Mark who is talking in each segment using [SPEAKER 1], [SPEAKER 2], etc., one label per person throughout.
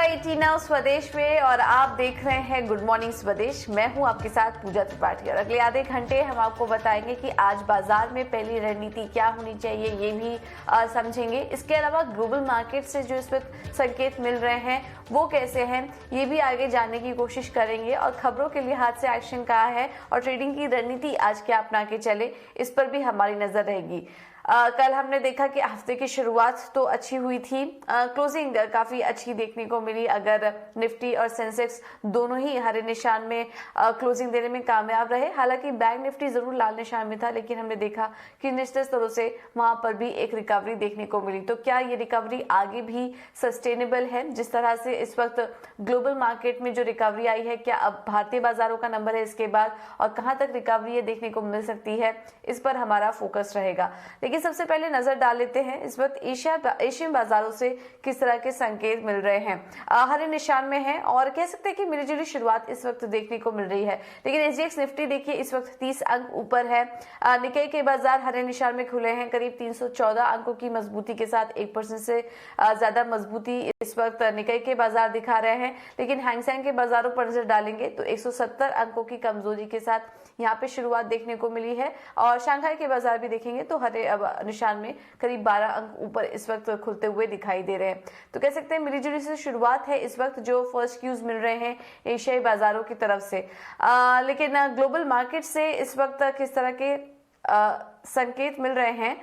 [SPEAKER 1] IIT now स्वदेश में और आप देख रहे हैं गुड मॉर्निंग स्वदेश। मैं हूं आपके साथ पूजा त्रिपाठी और अगले आधे घंटे हम आपको बताएंगे कि आज बाजार में पहली रणनीति क्या होनी चाहिए, ये भी समझेंगे। इसके अलावा ग्लोबल मार्केट से जो इस वक्त संकेत मिल रहे हैं वो कैसे हैं, ये भी आगे जानने की कोशिश करेंगे और खबरों के लिहाज से एक्शन कहा है और ट्रेडिंग की रणनीति आज क्या अपना के चले, इस पर भी हमारी नजर रहेगी। कल हमने देखा कि हफ्ते की शुरुआत तो अच्छी हुई थी, क्लोजिंग काफी अच्छी देखने को मिली। अगर निफ्टी और सेंसेक्स दोनों ही हरे निशान में क्लोजिंग देने में कामयाब रहे, हालांकि बैंक निफ्टी जरूर लाल निशान में था, लेकिन हमने देखा कि निश्चित स्तरों से वहां पर भी एक रिकवरी देखने को मिली। तो क्या ये रिकवरी आगे भी सस्टेनेबल है? जिस तरह से इस वक्त ग्लोबल मार्केट में जो रिकवरी आई है, क्या अब भारतीय बाजारों का नंबर है इसके बाद और कहां तक रिकवरी देखने को मिल सकती है, इस पर हमारा फोकस रहेगा। लेकिन सबसे पहले नजर डाल लेते हैं इस वक्त एशियन बाजारों से किस तरह के संकेत मिल रहे हैं। हरे निशान में है और कह सकते हैं कि मिलीजुली शुरुआत इस वक्त देखने को मिल रही है, लेकिन एसजीएक्स निफ्टी देखिए इस वक्त 30 अंक ऊपर है। निक्केई के बाजार हरे निशान में खुले हैं, करीब 314 अंकों की मजबूती के साथ 1% से ज्यादा मजबूती इस वक्त निक्केई के बाजार दिखा रहे हैं। लेकिन हैंगसेंग के बाजारों पर नजर डालेंगे तो 170 अंकों की कमजोरी के साथ यहाँ पे शुरुआत देखने को मिली है और शंघाई के बाजार भी देखेंगे तो हरे निशान में करीब 12 अंक ऊपर इस वक्त खुलते हुए दिखाई दे रहे हैं। तो कह सकते हैं मिलीजुली से शुरुआत है इस वक्त जो फर्स्ट क्यूज मिल रहे हैं एशियाई बाजारों की तरफ से। लेकिन ग्लोबल मार्केट से इस वक्त किस तरह के संकेत मिल रहे हैं,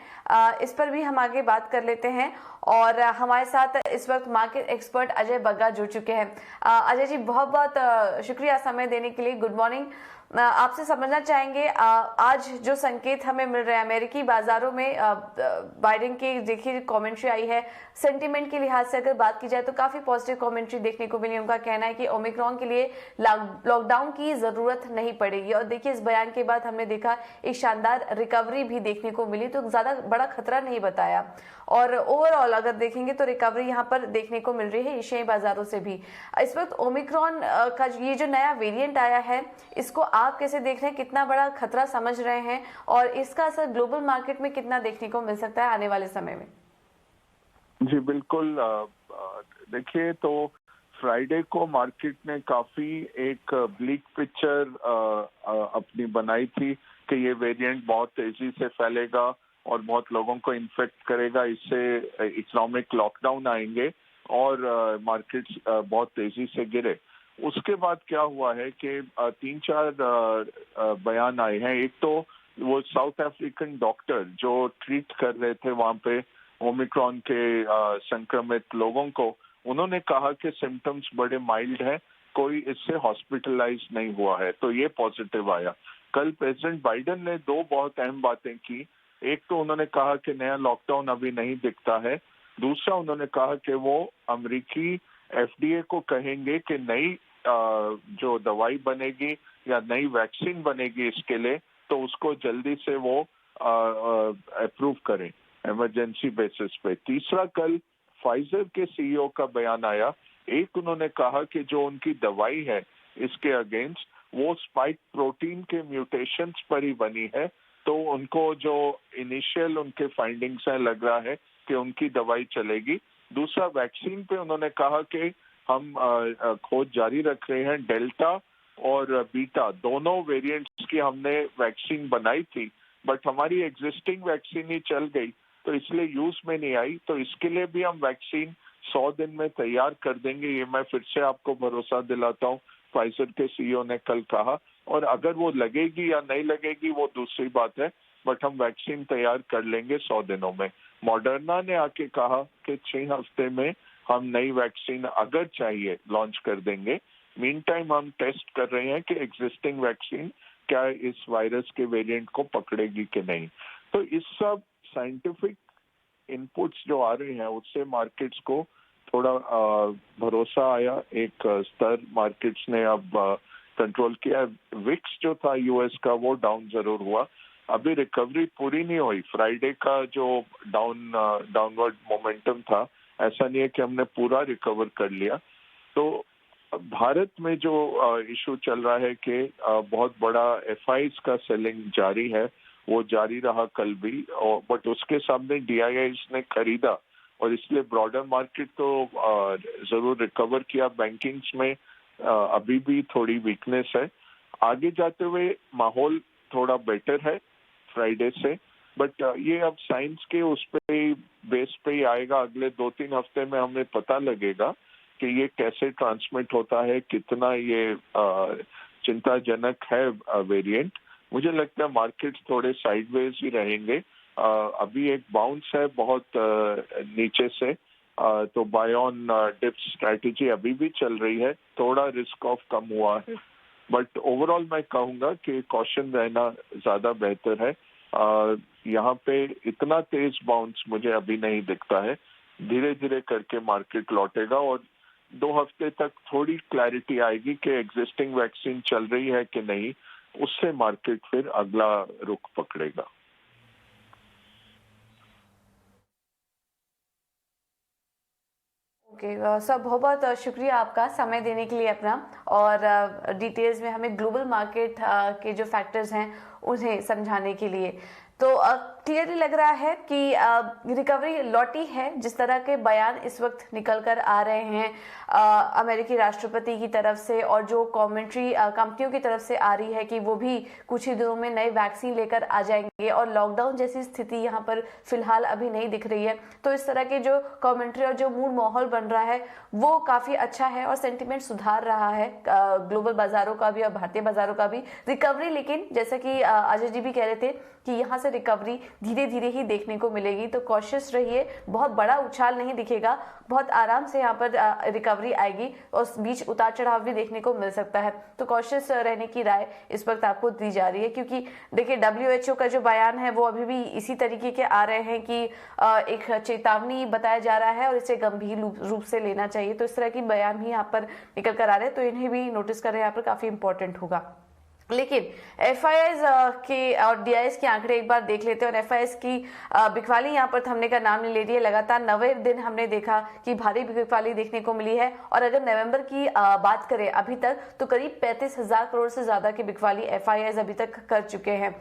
[SPEAKER 1] इस पर भी हम आगे बात कर लेते हैं और हमारे साथ इस वक्त मार्केट एक्सपर्ट अजय बग्गा जुड़ चुके हैं। अजय जी, बहुत बहुत शुक्रिया समय देने के लिए। Good morning. आपसे समझना चाहेंगे आज जो संकेत हमें मिल रहे हैं अमेरिकी बाजारों में, बाइडेन की देखिए कमेंट्री आई है, सेंटीमेंट के लिहाज से अगर बात की जाए तो काफी पॉजिटिव कमेंट्री देखने को मिली। उनका कहना है कि ओमिक्रॉन के लिए लॉकडाउन की जरूरत नहीं पड़ेगी और देखिए इस बयान के बाद हमने देखा एक शानदार रिकवरी भी देखने को मिली, तो ज्यादा बड़ा खतरा नहीं बताया और ओवरऑल अगर देखेंगे तो रिकवरी यहाँ पर देखने को मिल रही है एशियाई बाजारों से भी। इस वक्त ओमिक्रॉन का ये जो नया वेरिएंट आया है, इसको आप कैसे देख रहे हैं, कितना बड़ा खतरा समझ रहे हैं और इसका असर ग्लोबल मार्केट में कितना देखने को मिल सकता है आने वाले समय में?
[SPEAKER 2] जी बिल्कुल। देखिए तो फ्राइडे को मार्केट ने काफी एक ब्लीक पिक्चर अपनी बनाई थी कि ये वेरिएंट बहुत तेजी से फैलेगा और बहुत लोगों को इन्फेक्ट करेगा, इससे इकोनॉमिक लॉकडाउन आएंगे और मार्केट्स बहुत तेजी से गिरे। उसके बाद क्या हुआ है कि 3-4 बयान आए हैं। एक तो वो साउथ अफ्रीकन डॉक्टर जो ट्रीट कर रहे थे वहां पे ओमिक्रॉन के संक्रमित लोगों को, उन्होंने कहा कि सिम्टम्स बड़े माइल्ड हैं, कोई इससे हॉस्पिटलाइज नहीं हुआ है, तो ये पॉजिटिव आया। कल प्रेसिडेंट बाइडेन ने 2 बहुत अहम बातें की। एक तो उन्होंने कहा कि नया लॉकडाउन अभी नहीं दिखता है, दूसरा उन्होंने कहा कि वो अमेरिकी FDA को कहेंगे कि नई जो दवाई बनेगी या नई वैक्सीन बनेगी इसके लिए, तो उसको जल्दी से वो अप्रूव करें इमरजेंसी बेसिस पे। तीसरा, कल फाइजर के CEO का बयान आया। एक उन्होंने कहा कि जो उनकी दवाई है इसके अगेंस्ट वो स्पाइक प्रोटीन के म्यूटेशंस पर ही बनी है, तो उनको जो इनिशियल उनके फाइंडिंग्स है लग रहा है कि उनकी दवाई चलेगी। दूसरा, वैक्सीन पे उन्होंने कहा कि हम खोज जारी रख रहे हैं। डेल्टा और बीटा दोनों वेरिएंट्स की हमने वैक्सीन बनाई थी, बट हमारी एग्जिस्टिंग वैक्सीन ही चल गई, तो इसलिए यूज में नहीं आई। तो इसके लिए भी हम वैक्सीन 100 दिन में तैयार कर देंगे, ये मैं फिर से आपको भरोसा दिलाता हूँ, फाइजर के CEO ने कल कहा। और अगर वो लगेगी या नहीं लगेगी वो दूसरी बात है, बट हम वैक्सीन तैयार कर लेंगे 100 दिनों में। मॉडर्ना ने आके कहा कि 6 हफ्ते में हम नई वैक्सीन अगर चाहिए लॉन्च कर देंगे। मीन टाइम हम टेस्ट कर रहे हैं कि एग्जिस्टिंग वैक्सीन क्या इस वायरस के वेरिएंट को पकड़ेगी कि नहीं। तो इस सब साइंटिफिक इनपुट्स जो आ रहे हैं उससे मार्केट्स को थोड़ा भरोसा आया, एक स्तर मार्केट्स ने अब कंट्रोल किया। विक्स जो था यूएस का वो डाउन जरूर हुआ, अभी रिकवरी पूरी नहीं हुई। फ्राइडे का जो डाउनवर्ड मोमेंटम था, ऐसा नहीं है कि हमने पूरा रिकवर कर लिया। तो भारत में जो इशू चल रहा है कि बहुत बड़ा FIs का सेलिंग जारी है, वो जारी रहा कल भी, और बट उसके सामने DIIs ने खरीदा और इसलिए ब्रॉडर मार्केट तो जरूर रिकवर किया। बैंकिंग्स में अभी भी थोड़ी वीकनेस है। आगे जाते हुए माहौल थोड़ा बेटर है फ्राइडे से, बट ये अब साइंस के उस पे बेस पे ही आएगा। अगले 2-3 हफ्ते में हमें पता लगेगा कि ये कैसे ट्रांसमिट होता है, कितना ये चिंताजनक है वेरिएंट। मुझे लगता है मार्केट्स थोड़े साइडवेज ही रहेंगे। अभी एक बाउंस है बहुत नीचे से, तो बाय ऑन डिप स्ट्रैटेजी अभी भी चल रही है। थोड़ा रिस्क ऑफ कम हुआ है, बट ओवरऑल मैं कहूंगा कि कॉशन रहना ज्यादा बेहतर है। यहाँ पे इतना तेज बाउंस मुझे अभी नहीं दिखता है। धीरे धीरे करके मार्केट लौटेगा और 2 हफ्ते तक थोड़ी क्लैरिटी आएगी कि एग्जिस्टिंग वैक्सीन चल रही है कि नहीं, उससे मार्केट फिर अगला रुख पकड़ेगा।
[SPEAKER 1] ओके सर, बहुत बहुत शुक्रिया आपका समय देने के लिए अपना, और डिटेल्स में हमें ग्लोबल मार्केट के जो फैक्टर्स हैं उन्हें समझाने के लिए। तो क्लियरली लग रहा है कि रिकवरी लौटी है। जिस तरह के बयान इस वक्त निकल कर आ रहे हैं अमेरिकी राष्ट्रपति की तरफ से, और जो कमेंट्री कंपनियों की तरफ से आ रही है कि वो भी कुछ ही दिनों में नए वैक्सीन लेकर आ जाएंगे, और लॉकडाउन जैसी स्थिति यहाँ पर फिलहाल अभी नहीं दिख रही है। तो इस तरह के जो कमेंट्री और जो मूड माहौल बन रहा है वो काफी अच्छा है, और सेंटिमेंट सुधार रहा है ग्लोबल बाजारों का भी और भारतीय बाजारों का भी। रिकवरी, लेकिन जैसा कि अजय जी भी कह रहे थे कि यहाँ से रिकवरी धीरे धीरे ही देखने को मिलेगी, तो कॉशियस रहिए। बहुत बड़ा उछाल नहीं दिखेगा, बहुत आराम से यहाँ पर रिकवरी आएगी, और बीच उतार चढ़ाव भी देखने को मिल सकता है। तो कॉशियस रहने की राय इस वक्त आपको दी जा रही है, क्योंकि देखिए WHO का जो बयान है वो अभी भी इसी तरीके के आ रहे हैं कि एक चेतावनी बताया जा रहा है और इसे गंभीर रूप से लेना चाहिए। तो इस तरह की बयान भी यहाँ पर निकल कर आ रहे हैं, तो इन्हें भी नोटिस करें, यहाँ पर काफी इंपॉर्टेंट होगा। लेकिन FIIs के और DIs के आंकड़े एक बार देख लेते हैं, और FIIs की बिकवाली यहाँ पर थमने का नाम नहीं ले रही है। लगातार 9वें दिन हमने देखा कि भारी बिकवाली देखने को मिली है, और अगर नवंबर की बात करें अभी तक, तो करीब 35,000 करोड़ से ज्यादा की बिकवाली FIIs अभी तक कर चुके हैं।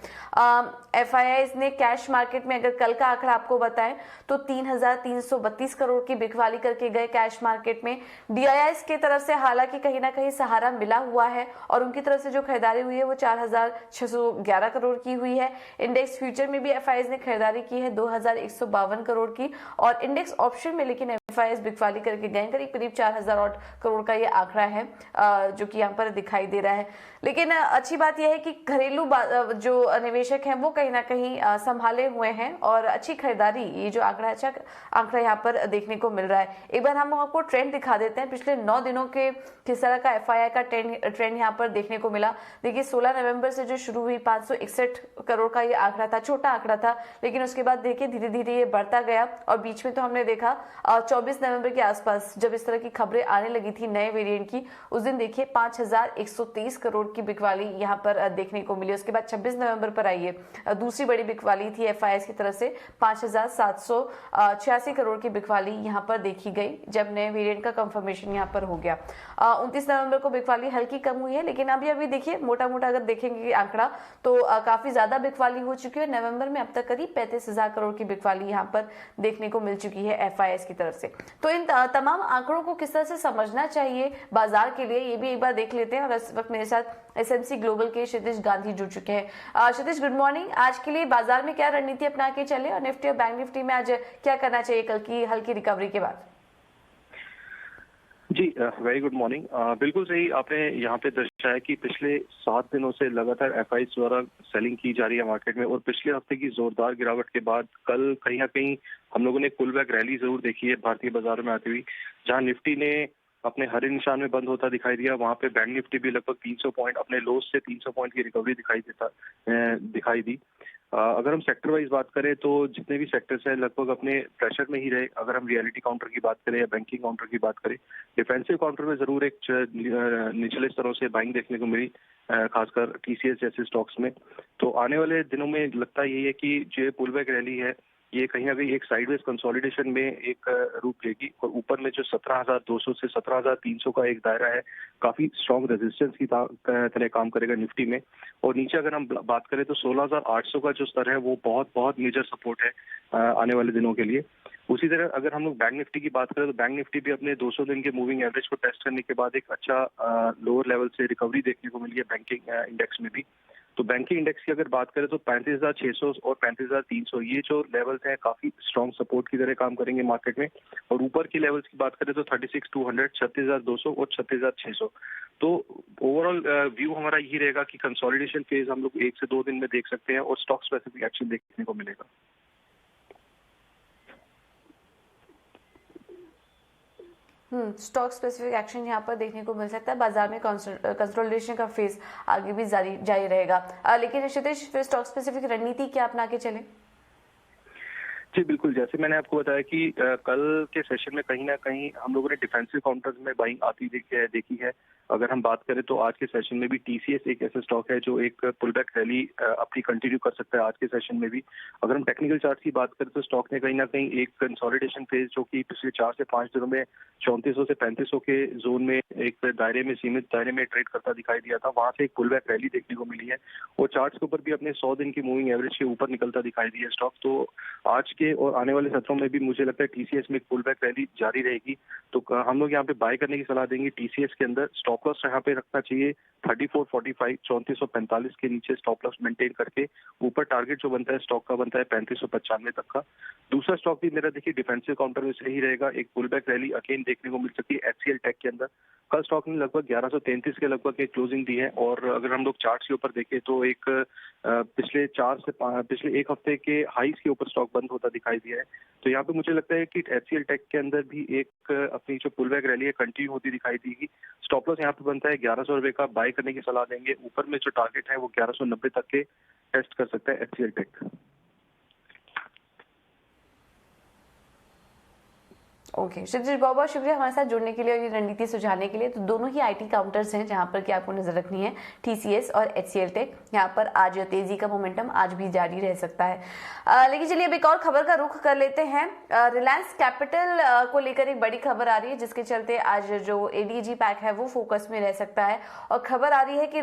[SPEAKER 1] FIIs ने कैश मार्केट में, अगर कल का आंकड़ा आपको बताएं, तो 3,332 करोड़ की बिकवाली करके गए कैश मार्केट में। DIs की तरफ से हालांकि कहीं ना कहीं सहारा मिला हुआ है, और उनकी तरफ से जो खरीदारी हुई है वो 4,611 करोड़ की हुई है। इंडेक्स फ्यूचर में भी FIIs ने खरीदारी की है 2,152 करोड़ की, और इंडेक्स ऑप्शन में लेकिन FIIs बिकवाली करके गए करीब 4,000 करोड़ का ये आंकड़ा है जो कि यहाँ पर दिखाई दे रहा है। लेकिन अच्छी बात यह है कि घरेलू जो निवेशक हैं वो कहीं ना कहीं संभाले हुए हैं, और अच्छी खरीदारी, ये जो आंकड़ा, अच्छा आंकड़ा यहाँ पर देखने को मिल रहा है। एक बार हम आपको ट्रेंड दिखा देते हैं, पिछले 9 दिनों के किस तरह का FII का ट्रेंड यहाँ पर देखने को मिला। देखिए 16 नवंबर से जो शुरू हुई 561 करोड़ का ये आंकड़ा था, छोटा आंकड़ा था, लेकिन उसके बाद देखिए धीरे धीरे ये बढ़ता गया, और बीच में तो हमने देखा 24 नवंबर के आसपास जब इस तरह की खबरें आने लगी थी नए वेरिएंट की, उस दिन देखिए 5,123 करोड़ की बिकवाली यहाँ पर देखने को मिली। उसके बाद 26 नवंबर पर आई है दूसरी बड़ी बिकवाली थी FIIs की तरफ से, 5,786 करोड़ की बिकवाली यहाँ पर देखी गई जब नए वेरिएंट का कंफर्मेशन यहाँ पर हो गया। 29 नवंबर को बिकवाली हल्की कम हुई है, लेकिन अभी देखिए मोटा मोटा अगर देखेंगे आंकड़ा तो काफी ज्यादा बिकवाली हो चुकी है। नवंबर में अब तक करीब 35,000 करोड़ की बिकवाली यहाँ पर देखने को मिल चुकी है FIIs की तरफ से। तो इन तमाम आंकड़ों को किस तरह से समझना चाहिए बाजार के लिए, ये भी एक बार देख लेते हैं। और इस वक्त मेरे साथ SMC ग्लोबल के क्षितिज गांधी जुड़ चुके हैं। क्षितिज, गुड मॉर्निंग। आज के लिए बाजार में क्या रणनीति अपना के चले, और निफ्टी और बैंक निफ्टी में आज क्या करना चाहिए कल की हल्की रिकवरी के बाद?
[SPEAKER 3] जी वेरी गुड मॉर्निंग। बिल्कुल सही आपने यहाँ पे दर्शाया कि पिछले 7 दिनों से लगातार FIIs द्वारा सेलिंग की जा रही है मार्केट में, और पिछले हफ्ते की जोरदार गिरावट के बाद कल कहीं ना कहीं हम लोगों ने पुल बैक रैली जरूर देखी है भारतीय बाजारों में आती हुई। जहां निफ्टी ने अपने हरे निशान में बंद होता दिखाई दिया, वहां पे बैंक निफ्टी भी लगभग 300 पॉइंट अपने लोस से 300 पॉइंट की रिकवरी दिखाई दी। अगर हम सेक्टर वाइज बात करें तो जितने भी सेक्टर्स हैं लगभग अपने प्रेशर में ही रहे। अगर हम रियलिटी काउंटर की बात करें या बैंकिंग काउंटर की बात करें, डिफेंसिव काउंटर में जरूर एक निचले स्तरों से बाइंग देखने को मिली, खासकर TCS जैसे स्टॉक्स में। तो आने वाले दिनों में लगता यही है कि जो पुल बैक रैली है ये कहीं ना कहीं एक साइडवेज कंसोलिडेशन में एक रूप लेगी, और ऊपर में जो 17,200 से 17,300 का एक दायरा है काफी स्ट्रॉन्ग रेजिस्टेंस की तरह काम करेगा निफ्टी में। और नीचे अगर हम बात करें तो 16,800 का जो स्तर है वो बहुत बहुत मेजर सपोर्ट है आने वाले दिनों के लिए। उसी तरह अगर हम लोग बैंक निफ्टी की बात करें तो बैंक निफ्टी भी अपने 200 दिन के मूविंग एवरेज को टेस्ट करने के बाद एक अच्छा लोअर लेवल से रिकवरी देखने को मिली है बैंकिंग इंडेक्स में भी। तो बैंकिंग इंडेक्स की अगर बात करें तो 35,600 और 35,300 ये जो लेवल्स हैं काफी स्ट्रॉन्ग सपोर्ट की तरह काम करेंगे मार्केट में। और ऊपर की लेवल्स की बात करें तो 36,200, 36,200 और 36,600। तो ओवरऑल व्यू हमारा यही रहेगा कि कंसोलिडेशन फेज हम लोग 1 से 2 दिन में देख सकते हैं और स्टॉक स्पेसिफिक एक्शन देखने को मिलेगा।
[SPEAKER 1] स्टॉक स्पेसिफिक एक्शन यहाँ पर देखने को मिल सकता है। बाजार में कंसोलिडेशन का फेज आगे भी जारी रहेगा। लेकिन क्षितिज, फिर स्टॉक स्पेसिफिक रणनीति क्या अपना के चले?
[SPEAKER 3] जी बिल्कुल, जैसे मैंने आपको बताया कि कल के सेशन में कहीं ना कहीं हम लोगों ने डिफेंसिव काउंटर्स में बाइंग आती देखी है। अगर हम बात करें तो आज के सेशन में भी टीसीएस एक ऐसा स्टॉक है जो एक पुल बैक रैली अपनी कंटिन्यू कर सकता है आज के सेशन में भी। अगर हम टेक्निकल चार्ट की बात करें तो स्टॉक ने कहीं ना कहीं एक कंसोलिडेशन फेज जो कि पिछले 4 से 5 दिनों में 3400 से 3500 के जोन में एक दायरे में सीमित दायरे में ट्रेड करता दिखाई दिया था, वहां से एक पुल बैक रैली देखने को मिली है और चार्ट्स के ऊपर भी अपने 100 दिन की मूविंग एवरेज के ऊपर निकलता दिखाई दिया स्टॉक। तो आज के और आने वाले सत्रों में भी मुझे लगता है टीसीएस में एक पुल बैक रैली जारी रहेगी। तो हम लोग यहाँ पे बाय करने की सलाह देंगे टीसीएस के अंदर। स्टॉप लॉस यहाँ पे रखना चाहिए 3445, 3445 के नीचे स्टॉप लॉस मेंटेन करके। ऊपर टारगेट जो बनता है स्टॉक का बनता है 3595 तक का। दूसरा स्टॉक भी मेरा देखिए डिफेंसिव काउंटर में से ही रहेगा। एक पुल बैक रैली अगेन देखने को मिल सकती है एचसीएल टेक के अंदर। कल स्टॉक ने लगभग 1133 के लगभग एक क्लोजिंग दी है और अगर हम लोग चार्ट्स के ऊपर देखें तो एक पिछले एक हफ्ते के हाईज के ऊपर स्टॉक बंद होता दिखाई दिया है। तो यहाँ पे मुझे लगता है कि एचसीएल टेक के अंदर भी एक अपनी जो पुल बैक रैली है कंटिन्यू होती दिखाई देगी। स्टॉप लॉस यहाँ पे बनता है 1100 रुपए का, बाय करने की सलाह देंगे। ऊपर में जो टारगेट है वो 1190 तक के टेस्ट कर सकता है एचसीएल टेक।
[SPEAKER 1] ओके क्षितिज, बहुत बहुत शुक्रिया हमारे साथ जुड़ने के लिए और ये रणनीति सुझाने के लिए। तो दोनों ही आईटी काउंटर्स हैं जहां पर कि आपको नजर रखनी है, टीसीएस और एचसीएल टेक। यहाँ पर आज तेजी का मोमेंटम आज भी जारी रह सकता है। लेकिन चलिए अब एक और खबर का रुख कर लेते हैं। रिलायंस कैपिटल को लेकर एक बड़ी खबर आ रही है जिसके चलते आज जो एडीजी पैक है वो फोकस में रह सकता है। और खबर आ रही है कि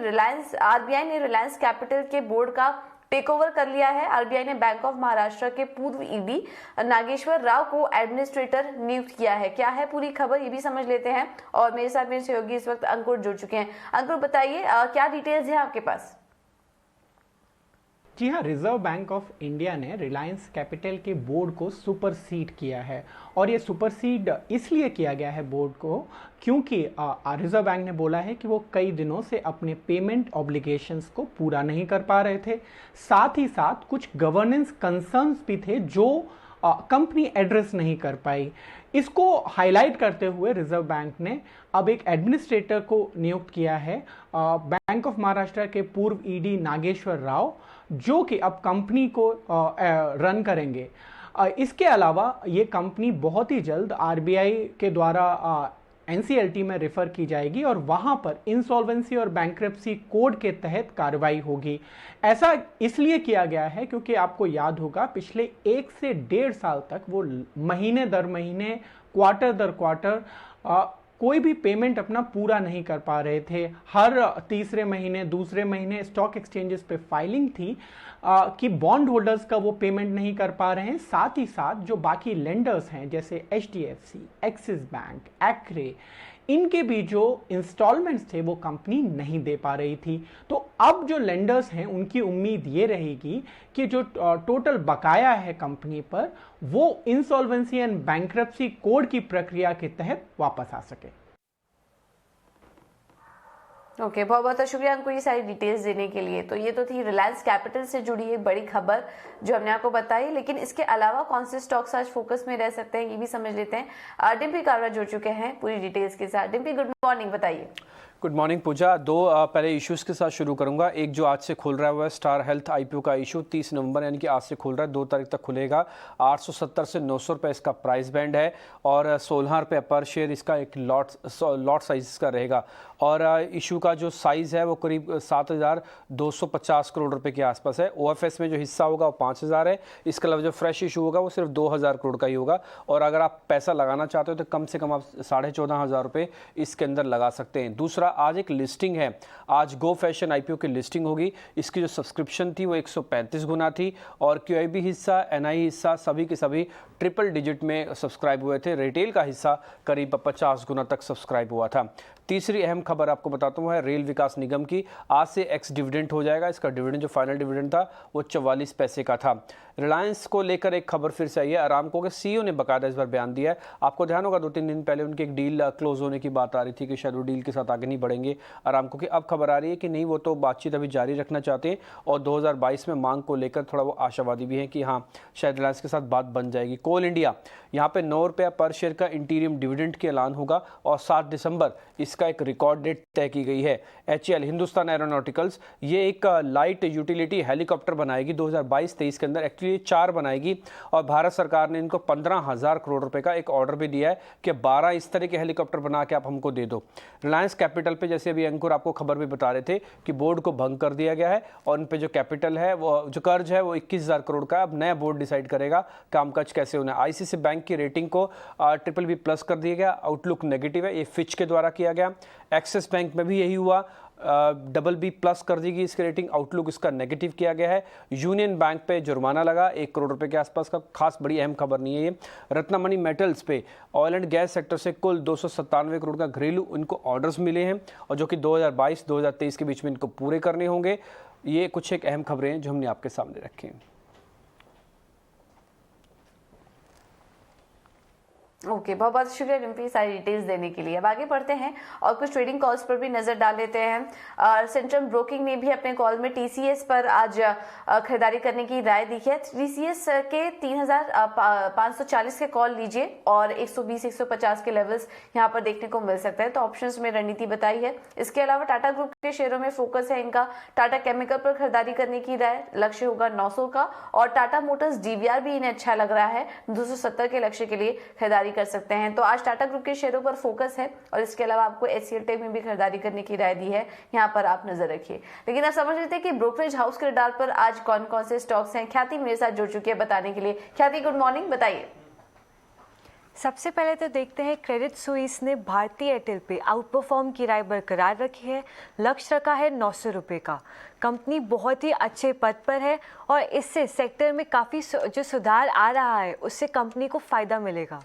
[SPEAKER 1] आरबीआई ने रिलायंस कैपिटल के बोर्ड का टेक ओवर कर लिया है। आरबीआई ने बैंक ऑफ महाराष्ट्र के पूर्व ईडी नागेश्वर राव को एडमिनिस्ट्रेटर नियुक्त किया है। क्या है पूरी खबर, ये भी समझ लेते हैं। और मेरे साथ मेरे सहयोगी इस वक्त अंकुर जुड़ चुके हैं। अंकुर बताइए क्या डिटेल्स है आपके पास?
[SPEAKER 4] जी हाँ, रिजर्व बैंक ऑफ इंडिया ने रिलायंस कैपिटल के बोर्ड को सुपरसीड किया है और ये सुपरसीड इसलिए किया गया है बोर्ड को क्योंकि रिजर्व बैंक ने बोला है कि वो कई दिनों से अपने पेमेंट ऑब्लिगेशंस को पूरा नहीं कर पा रहे थे। साथ ही साथ कुछ गवर्नेंस कंसर्न्स भी थे जो कंपनी एड्रेस नहीं कर पाई। इसको हाईलाइट करते हुए रिजर्व बैंक ने अब एक एडमिनिस्ट्रेटर को नियुक्त किया है, बैंक ऑफ महाराष्ट्र के पूर्व ईडी नागेश्वर राव, जो कि अब कंपनी को रन करेंगे। इसके अलावा ये कंपनी बहुत ही जल्द आरबीआई के द्वारा एनसीएलटी में रेफर की जाएगी और वहां पर इंसॉल्वेंसी और बैंक्रप्सी कोड के तहत कार्रवाई होगी। ऐसा इसलिए किया गया है क्योंकि आपको याद होगा पिछले 1 से 1.5 साल तक वो महीने दर महीने, क्वार्टर दर क्वार्टर कोई भी पेमेंट अपना पूरा नहीं कर पा रहे थे। हर तीसरे महीने, दूसरे महीने स्टॉक एक्सचेंजेस पे फाइलिंग थी कि बॉन्ड होल्डर्स का वो पेमेंट नहीं कर पा रहे हैं। साथ ही साथ जो बाकी लेंडर्स हैं जैसे एचडीएफसी, एक्सिस बैंक, एक्रे, इनके भी जो इंस्टॉलमेंट्स थे वो कंपनी नहीं दे पा रही थी। तो अब जो लेंडर्स हैं उनकी उम्मीद ये रहेगी कि जो टोटल बकाया है कंपनी पर वो इंसॉल्वेंसी एंड बैंक्रप्सी कोड की प्रक्रिया के तहत वापस आ सके।
[SPEAKER 1] ओके, बहुत बहुत शुक्रिया आपको ये सारी डिटेल्स देने के लिए। तो ये तो थी रिलायंस कैपिटल से जुड़ी एक बड़ी खबर जो हमने आपको बताई। लेकिन इसके अलावा कौन से स्टॉक्स आज फोकस में रह सकते हैं ये भी समझ लेते हैं। डिम्पी कावरा जुड़ चुके हैं पूरी डिटेल्स के साथ। डिम्पी, गुड मॉर्निंग, बताइए।
[SPEAKER 5] गुड मॉर्निंग पूजा। दो पहले इश्यूज़ के साथ शुरू करूंगा। एक जो आज से खुल रहा है वो है स्टार हेल्थ आईपीओ का इशू। 30 नवंबर यानी कि आज से खुल रहा है, 2 तारीख तक खुलेगा। 870 से 900 रुपये इसका प्राइस बैंड है और 16 रुपये पर शेयर इसका एक लॉट साइज का रहेगा। और इशू का जो साइज़ है वो करीब 7,250 करोड़ रुपए के आसपास है। ओएफएस में जो हिस्सा होगा वो 5,000 है। इसके अलावा जो फ्रेश इशू होगा वो सिर्फ 2,000 करोड़ का ही होगा। और अगर आप पैसा लगाना चाहते हो तो कम से कम आप 14,500 रुपये इसके अंदर लगा सकते हैं। दूसरा का आज एक लिस्टिंग है। आज गो फैशन आईपीओ की लिस्टिंग होगी। इसकी जो सब्सक्रिप्शन थी वो 135 गुना थी और क्यूआईबी हिस्सा, एनआई हिस्सा सभी के सभी ट्रिपल डिजिट में सब्सक्राइब हुए थे। रिटेल का हिस्सा करीब 50 गुना तक सब्सक्राइब हुआ था। तीसरी अहम खबर आपको बताता हूँ है रेल विकास निगम की। आज से एक्स डिविडेंड हो जाएगा। इसका डिविडेंड जो फाइनल डिविडेंड था वो 44 पैसे का था। रिलायंस को लेकर एक खबर फिर से आई है। अरामको के सीईओ ने बकायदा इस बार बयान दिया है। आपको ध्यान होगा 2-3 दिन पहले उनकी एक डील क्लोज होने की बात आ रही थी कि शायद वो डील के साथ आगे नहीं बढ़ेंगे अरामको की। अब खबर आ रही है कि नहीं, वो तो बातचीत अभी जारी रखना चाहते हैं और 2022 में मांग को लेकर थोड़ा वो आशावादी भी है कि हाँ शायद रिलायंस के साथ बात बन जाएगी। कोल इंडिया, यहाँ पे 9 रुपया पर शेयर का इंटीरियम डिविडेंड के ऐलान होगा और 7 दिसंबर इसका एक रिकॉर्ड डेट तय की गई है। HAL हिंदुस्तान एरोनॉटिकल्स ये एक लाइट यूटिलिटी हेलीकॉप्टर बनाएगी 2022-23 के अंदर। एक्चुअली 4 बनाएगी और भारत सरकार ने इनको 15,000 करोड़ रुपए का एक ऑर्डर भी दिया है कि 12 इस तरह के हेलीकॉप्टर बना के आप हमको दे दो। रिलायंस कैपिटल पे जैसे अभी अंकुर आपको खबर भी बता रहे थे कि बोर्ड को भंग कर दिया गया है और उन पे जो कैपिटल है वो जो कर्ज है वो 21,000 करोड़ का। अब नया बोर्ड डिसाइड करेगा कामकाज कैसे होना है। आईसीआईसीआई बैंक की रेटिंग को BBB+ कर दिया गया। आउटलुक नेगेटिव है, ये फिच के द्वारा किया गया। एक्सिस बैंक में भी यही हुआ, BB+ कर दी गई इसकी रेटिंग, आउटलुक इसका नेगेटिव किया गया है। यूनियन बैंक पे जुर्माना लगा 1 करोड़ रुपए के आसपास का, खास बड़ी अहम खबर नहीं है ये। रत्नमणि मेटल्स पे ऑयल एंड गैस सेक्टर से कुल 297 करोड़ का घरेलू उनको ऑर्डर्स मिले हैं और जो कि 2022-2023 के बीच में इनको पूरे करने होंगे। ये कुछ एक अहम खबरें हैं जो हमने आपके सामने रखी हैं।
[SPEAKER 1] ओके, बहुत बहुत शुक्रिया रिम्पी सारी डिटेल्स देने के लिए। अब आगे बढ़ते हैं और कुछ ट्रेडिंग कॉल्स पर भी नजर डाल लेते हैं। सेंट्रम ब्रोकिंग ने भी अपने कॉल में टीसीएस पर आज खरीदारी करने की राय दी है। टीसीएस के 3,540 के कॉल लीजिए और 120-150 के लेवल्स यहां पर देखने को मिल सकते हैं। तो ऑप्शंस में रणनीति बताई है। इसके अलावा टाटा ग्रुप के शेयरों में फोकस है इनका। टाटा केमिकल पर खरीदारी करने की राय, लक्ष्य होगा 900 का और टाटा मोटर्स डीवीआर भी इन्हें अच्छा लग रहा है, 270 के लक्ष्य के लिए खरीदारी कर सकते हैं। तो आज टाटा ग्रुप के शेयरों पर फोकस है और इसके अलावा आपको HCL टेक में भी खरीदारी करने की राय दी है, यहां पर आप नजर रखिए। लेकिन आप समझ लेते हैं कि ब्रोकरेज हाउस के रडार पर आज कौन कौन से स्टॉक्स हैं। ख्याति मेरे साथ जुड़ चुकी है बताने के लिए। ख्याति, गुड मॉर्निंग, बताइए।
[SPEAKER 6] सबसे पहले तो देखते हैं क्रेडिट स्विस ने भारतीय एयरटेल पे आउट परफॉर्म की राय बरकरार रखी है। लक्ष्य रखा है 900 रुपये का। कंपनी बहुत ही अच्छे पद पर है और इससे सेक्टर में काफ़ी जो सुधार आ रहा है उससे कंपनी को फ़ायदा मिलेगा।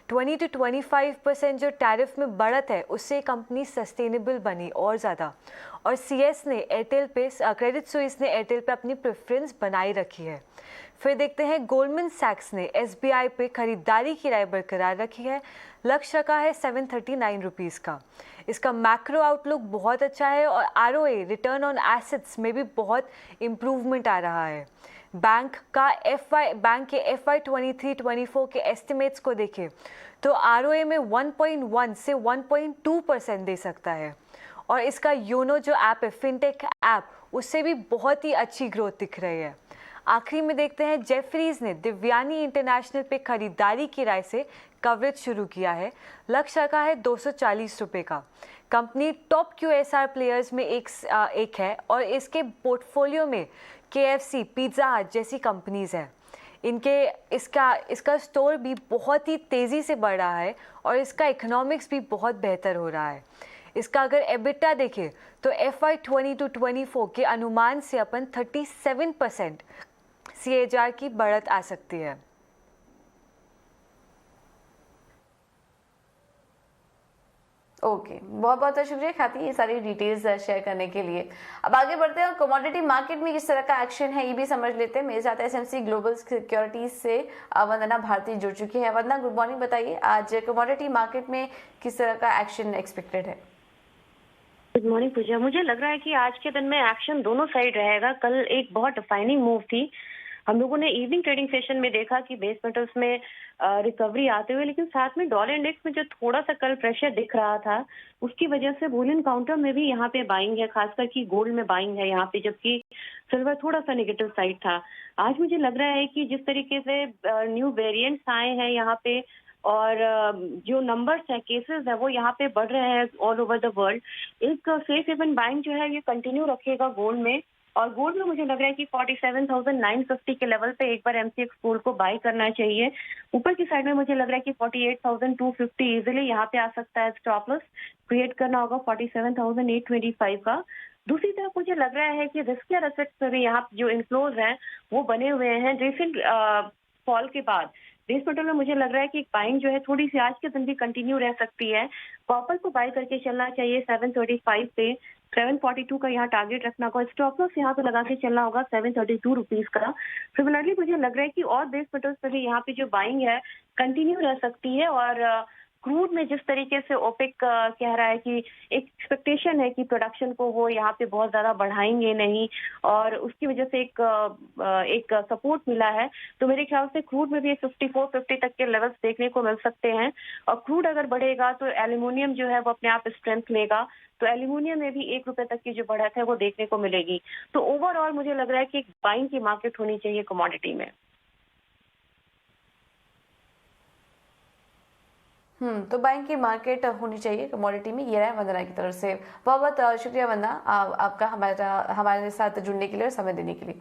[SPEAKER 6] 20 to 25% जो टैरिफ में बढ़त है उससे कंपनी सस्टेनेबल बनी और ज़्यादा। और CS ने एयरटेल पे, क्रेडिट स्विस ने एयरटेल पे अपनी प्रेफरेंस बनाई रखी है। फिर देखते हैं गोल्डमैन सैक्स ने SBI पे खरीदारी की राय बरकरार रखी है। लक्ष्य रखा है 739 रुपीज़ का। इसका मैक्रो आउटलुक बहुत अच्छा है और ROA, रिटर्न ऑन एसेट्स में भी बहुत इम्प्रूवमेंट आ रहा है। बैंक के FY 23-24 के एस्टिमेट्स को देखें तो ROA में 1.1 से 1.2% दे सकता है और इसका योनो जो ऐप है, फिनटेक ऐप, उससे भी बहुत ही अच्छी ग्रोथ दिख रही है। आखिरी में देखते हैं जेफरीज ने दिव्यानी इंटरनेशनल पे खरीदारी की राय से कवरेज शुरू किया है। लक्ष्य रखा है 240 रुपये का। कंपनी टॉप QSR प्लेयर्स में एक है और इसके पोर्टफोलियो में KFC, पिज़्ज़ा हट जैसी कंपनीज है। इसका स्टोर भी बहुत ही तेज़ी से बढ़ रहा है और इसका इकोनॉमिक्स भी बहुत बेहतर हो रहा है। इसका अगर एबिटा देखें तो FY 20-24 के अनुमान से अपन 37% CAGR की बढ़त आ सकती है।
[SPEAKER 1] ओके, बहुत बहुत शुक्रिया ख्याति ये सारी डिटेल्स शेयर करने के लिए। अब आगे बढ़ते हैं और कमोडिटी मार्केट में किस तरह का एक्शन है ये भी समझ लेते हैं। मेरे साथ SMC ग्लोबल सिक्योरिटीज से वंदना भारती जुड़ चुकी है। वंदना, गुड मॉर्निंग, बताइए आज कमोडिटी मार्केट में किस तरह का एक्शन एक्सपेक्टेड है।
[SPEAKER 7] गुड मॉर्निंग पूजा। मुझे लग रहा है कि आज के दिन में एक्शन दोनों साइड रहेगा। कल एक बहुत डिफाइनिंग मूव थी। हम लोगों ने इवनिंग ट्रेडिंग सेशन में देखा कि बेस मेटल्स में रिकवरी आते हुए, लेकिन साथ में डॉलर इंडेक्स में जो थोड़ा सा कल प्रेशर दिख रहा था उसकी वजह से बुलियन काउंटर में भी यहाँ पे बाइंग है, खासकर कि गोल्ड में बाइंग है यहाँ पे, जबकि सिल्वर थोड़ा सा नेगेटिव साइड था। आज मुझे लग रहा है कि जिस तरीके से न्यू वेरिएंट्स आए हैं यहाँ पे और जो नंबर्स है, केसेस है, वो यहाँ पे बढ़ रहे हैं ऑल ओवर द वर्ल्ड, एक सेफ हेवन बाइंग जो है ये कंटिन्यू रखेगा गोल्ड में। और गोल्ड में मुझे लग रहा है कि 47,950 के लेवल पे एक बार एमसीएक्स गोल्ड को बाय करना चाहिए। ऊपर की साइड में मुझे लग रहा है कि 48,250 इजीली यहाँ पे आ सकता है। स्टॉप लॉस क्रिएट करना होगा 47,825 का। दूसरी तरफ मुझे लग रहा है कि रिस्कियर एसेट्स में भी यहाँ जो इन्फ्लोज हैं वो बने हुए हैं रिसेंट फॉल के बाद। बेस मेटल में मुझे लग रहा है कि बाइंग जो है थोड़ी सी आज के दिन भी कंटिन्यू रह सकती है। कॉपर को बाय करके चलना चाहिए 735 पे, 742 का यहाँ टारगेट रखना होगा। स्टॉप लॉस यहाँ पे लगा के चलना होगा 732 रुपीज का। सिमिलरली मुझे लग रहा है कि और बेस मेटल्स में भी यहाँ पे जो बाइंग है कंटिन्यू रह सकती है। और क्रूड में जिस तरीके से ओपेक कह रहा है कि एक एक्सपेक्टेशन है कि प्रोडक्शन को वो यहाँ पे बहुत ज्यादा बढ़ाएंगे नहीं और उसकी वजह से एक सपोर्ट मिला है, तो मेरे ख्याल से क्रूड में भी 54-50 तक के लेवल्स देखने को मिल सकते हैं। और क्रूड अगर बढ़ेगा तो एल्यूमिनियम जो है वो अपने आप स्ट्रेंथ लेगा, तो एल्यूमिनियम में भी 1 रुपए तक की जो बढ़त है वो देखने को मिलेगी। तो ओवरऑल मुझे लग रहा है कि बाइंग की मार्केट होनी चाहिए कमोडिटी में।
[SPEAKER 1] तो बाइंग की मार्केट होनी चाहिए कमोडिटी में। ये रहा वंदना की तरफ से। बहुत बहुत शुक्रिया वंदना आपका हमारे साथ जुड़ने के लिए और समय देने के लिए।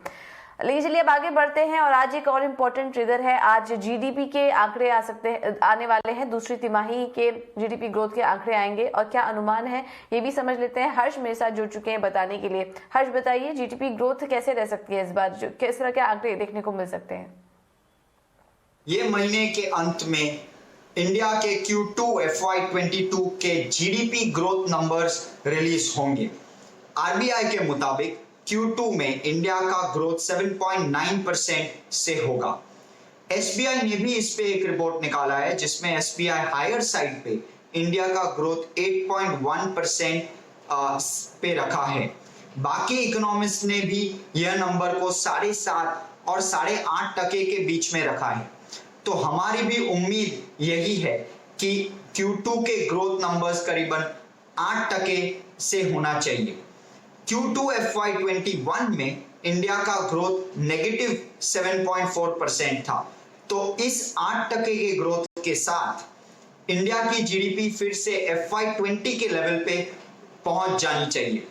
[SPEAKER 1] लेकिन चलिए अब आगे बढ़ते हैं और आज एक और इम्पोर्टेंट ट्रिगर है। आज जीडीपी के आंकड़े आने वाले हैं। दूसरी तिमाही के जीडीपी ग्रोथ के आंकड़े आएंगे और क्या अनुमान है ये भी समझ लेते हैं। हर्ष मेरे साथ जुड़ चुके हैं बताने के लिए। हर्ष बताइए जीडीपी ग्रोथ कैसे रह सकती है इस बार, किस तरह के आंकड़े देखने को मिल सकते हैं?
[SPEAKER 8] ये महीने के अंत में इंडिया के Q2 FY22 के जीडीपी ग्रोथ नंबर्स रिलीज होंगे। आरबीआई के मुताबिक Q2 में इंडिया का ग्रोथ 7.9% से होगा। एसबीआई ने भी इस पे एक रिपोर्ट निकाला है जिसमें एसबीआई हायर साइड पे इंडिया का ग्रोथ 8.1% पे रखा है। बाकी इकोनॉमिस्ट ने भी यह नंबर को 7.5 और 8.5% के बीच में रखा है। तो हमारी भी उम्मीद यही है कि Q2 के ग्रोथ नंबर्स करीबन 8% से होना चाहिए। Q2 FY21 में इंडिया का ग्रोथ नेगेटिव 7.4% था। तो इस 8% के ग्रोथ के साथ इंडिया की जीडीपी फिर से FY20 के लेवल पे पहुंच जानी चाहिए।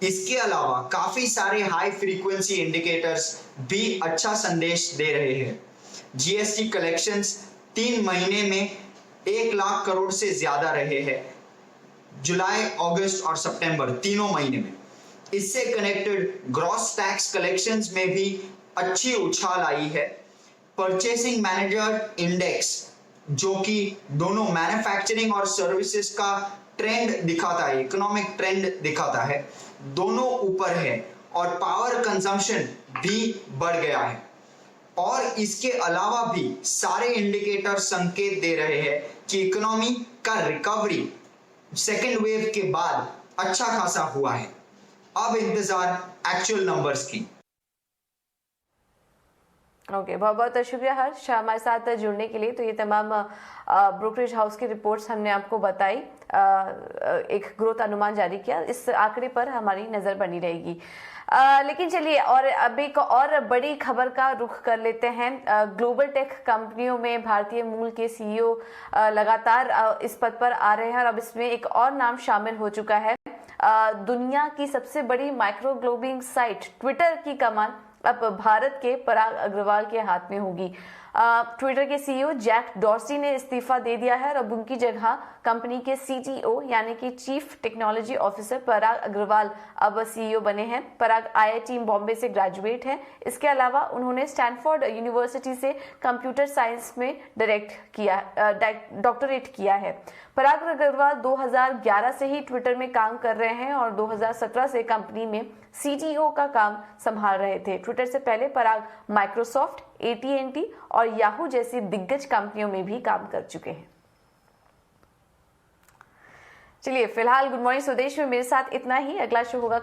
[SPEAKER 8] इसके अलावा काफी सारे हाई फ्रीक्वेंसी इंडिकेटर्स भी अच्छा संदेश दे रहे हैं। जीएसटी कलेक्शंस 3 महीने में 1 लाख करोड़ से ज्यादा रहे हैं, जुलाई, अगस्त और सितंबर तीनों महीने में। इससे कनेक्टेड ग्रॉस टैक्स कलेक्शंस में भी अच्छी उछाल आई है। परचेसिंग मैनेजर इंडेक्स जो कि दोनों मैन्युफैक्चरिंग और सर्विसेज का ट्रेंड दिखाता है, इकोनॉमिक ट्रेंड दिखाता है, दोनों ऊपर है और पावर कंजम्पशन भी बढ़ गया है। और इसके अलावा भी सारे इंडिकेटर संकेत दे रहे हैं कि इकोनॉमी का रिकवरी सेकेंड वेव के बाद अच्छा खासा हुआ है। अब इंतजार एक्चुअल नंबर्स की।
[SPEAKER 1] ओके, बहुत बहुत शुक्रिया हर्ष हमारे साथ जुड़ने के लिए। तो ये तमाम ब्रोकरेज हाउस की रिपोर्ट्स हमने आपको बताई, एक ग्रोथ अनुमान जारी किया। इस आंकड़े पर हमारी नजर बनी रहेगी। लेकिन चलिए और अब एक और बड़ी खबर का रुख कर लेते हैं। ग्लोबल टेक कंपनियों में भारतीय मूल के सीईओ लगातार इस पद पर आ रहे हैं और अब इसमें एक और नाम शामिल हो चुका है। दुनिया की सबसे बड़ी माइक्रो ब्लॉगिंग साइट ट्विटर की कमान अब भारत के पराग अग्रवाल के हाथ में होगी। ट्विटर के सीईओ जैक डॉर्सी ने इस्तीफा दे दिया है और अब उनकी जगह कंपनी के सीटीओ यानी कि चीफ टेक्नोलॉजी ऑफिसर पराग अग्रवाल अब सीईओ बने हैं। पराग आईआईटी बॉम्बे से ग्रेजुएट हैं। इसके अलावा उन्होंने स्टैनफोर्ड यूनिवर्सिटी से कंप्यूटर साइंस में डॉक्टरेट किया है। पराग अग्रवाल 2011 से ही ट्विटर में काम कर रहे हैं और 2017 से कंपनी में सीटीओ का काम संभाल रहे थे। ट्विटर से पहले पराग माइक्रोसॉफ्ट, AT&T और याहू जैसी दिग्गज कंपनियों में भी काम कर चुके हैं। चलिए फिलहाल गुड मॉर्निंग स्वदेश में मेरे साथ इतना ही। अगला शो होगा